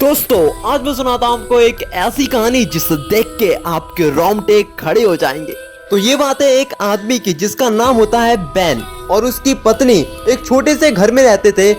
दोस्तों आज मैं सुनाता हूँ आपको एक ऐसी कहानी जिसे देख के आपके रोंगटे खड़े हो जाएंगे। तो ये बात है एक आदमी की जिसका नाम होता है बैन और उसकी पत्नी एक छोटे से घर में रहते थे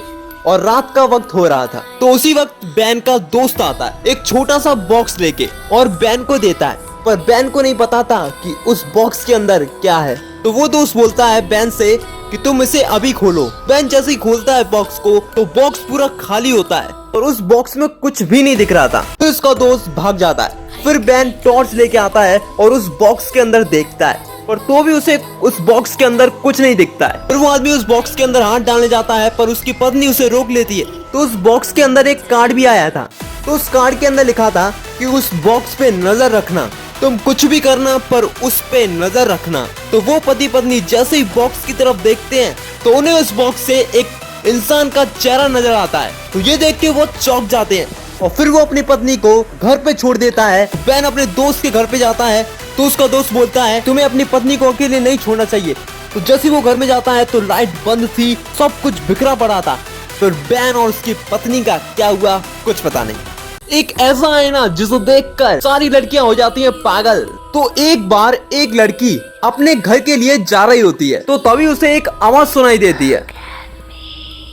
और रात का वक्त हो रहा था। तो उसी वक्त बैन का दोस्त आता है एक छोटा सा बॉक्स लेके और बैन को देता है, पर बैन को नहीं पता था कि उस बॉक्स के अंदर क्या है। तो वो दोस्त बोलता है बैन से कि तुम इसे अभी खोलो। बैन जैसे ही खोलता है बॉक्स को तो बॉक्स पूरा खाली होता है और उस बॉक्स में कुछ भी नहीं दिख रहा था। तो इसका दोस्त भाग जाता है। फिर बैन टॉर्च लेके आता है और उस बॉक्स के अंदर देखता है, पर तो भी उसे उस बॉक्स के अंदर कुछ नहीं दिखता है। फिर वो आदमी उस बॉक्स के अंदर हाथ डालने जाता है, पर उसकी पत्नी उसे रोक लेती है। तो उस बॉक्स के अंदर एक कार्ड भी आया था। तो उस कार्ड के अंदर लिखा था कि उस बॉक्स पे नजर रखना, तुम कुछ भी करना पर उस पे नजर रखना। तो वो पति पत्नी जैसे ही बॉक्स की तरफ देखते हैं तो उन्हें उस बॉक्स से एक इंसान का चेहरा नजर आता है। तो ये देख के वो चौंक जाते हैं और फिर वो अपनी पत्नी को घर पे छोड़ देता है। बैन अपने दोस्त के घर पे जाता है तो उसका दोस्त बोलता है तुम्हें अपनी पत्नी को अकेले नहीं छोड़ना चाहिए। तो जैसे वो घर में जाता है तो लाइट बंद थी, सब कुछ बिखरा पड़ा था। फिर बैन और उसकी पत्नी का क्या हुआ कुछ पता नहीं। एक ऐसा है ना जिसे देखकर सारी लड़कियां हो जाती हैं पागल। तो एक बार एक लड़की अपने घर के लिए जा रही होती है, तो तभी उसे एक आवाज सुनाई देती है।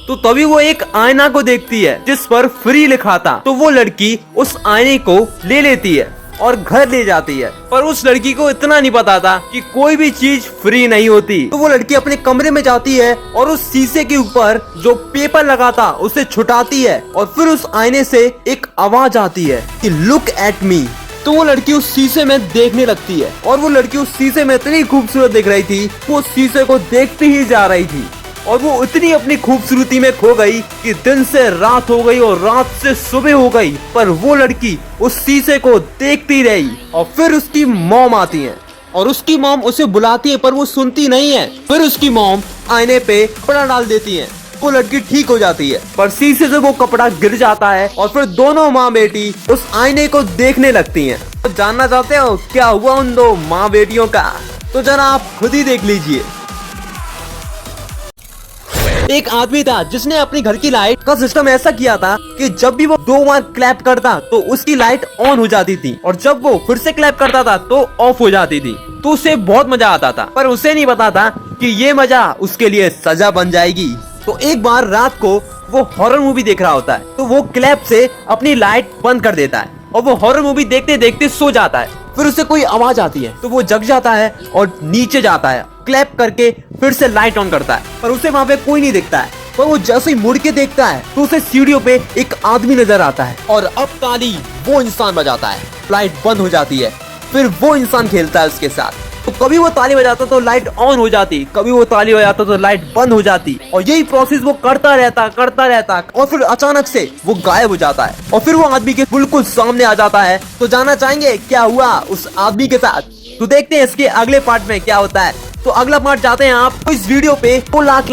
तो तभी वो एक आईना को देखती है जिस पर फ्री लिखा था। तो वो लड़की उस आईने को ले लेती है और घर ले जाती है, पर उस लड़की को इतना नहीं पता था कि कोई भी चीज फ्री नहीं होती। तो वो लड़की अपने कमरे में जाती है और उस शीशे के ऊपर जो पेपर लगा था उसे छुटाती है और फिर उस आईने से एक आवाज आती है कि लुक एट मी। तो वो लड़की उस शीशे में देखने लगती है और वो लड़की उस शीशे में इतनी खूबसूरत दिख रही थी, वो शीशे को देखती ही जा रही थी और वो इतनी अपनी खूबसूरती में खो गई कि दिन से रात हो गई और रात से सुबह हो गई, पर वो लड़की उस शीशे को देखती रही। और फिर उसकी मॉम आती है और उसकी मॉम उसे बुलाती है, पर वो सुनती नहीं है। फिर उसकी मॉम आईने पे कपड़ा डाल देती है, वो लड़की ठीक हो जाती है, पर शीशे से वो कपड़ा गिर जाता है और फिर दोनों माँ बेटी उस आईने को देखने लगती हैं। तो जानना चाहते हो क्या हुआ उन दो माँ बेटियों का? तो जरा आप खुद ही देख लीजिए। एक आदमी था जिसने अपने घर की लाइट का सिस्टम ऐसा किया था कि जब भी वो 2 बार क्लैप करता तो उसकी लाइट ऑन हो जाती थी और जब वो फिर से क्लैप करता था तो ऑफ हो जाती थी। तो उसे बहुत मजा आता था, पर उसे नहीं पता था कि ये मजा उसके लिए सजा बन जाएगी। तो एक बार रात को वो हॉरर मूवी देख रहा होता है, तो वो क्लैप से अपनी लाइट बंद कर देता है और वो हॉरर मूवी देखते देखते सो जाता है। फिर उसे कोई आवाज आती है तो वो जग जाता है और नीचे जाता है, क्लैप करके फिर से लाइट ऑन करता है, पर उसे वहाँ पे कोई नहीं दिखता है। पर वो जैसे ही मुड़ के देखता है तो उसे सीढ़ियों पे एक आदमी नजर आता है और अब ताली वो इंसान बजाता है, लाइट बंद हो जाती है। फिर वो इंसान खेलता है उसके साथ। तो कभी वो ताली बजाता तो लाइट ऑन हो जाती, कभी वो ताली बजाता तो लाइट बंद हो जाती और यही प्रोसेस वो करता रहता और फिर अचानक से वो गायब हो जाता है और फिर वो आदमी के बिल्कुल सामने आ जाता है। तो जानना चाहेंगे क्या हुआ उस आदमी के साथ? तो देखते हैं इसके अगले पार्ट में क्या होता है। तो अगला पार्ट चाहते हैं आप तो इस वीडियो पे 2 लाख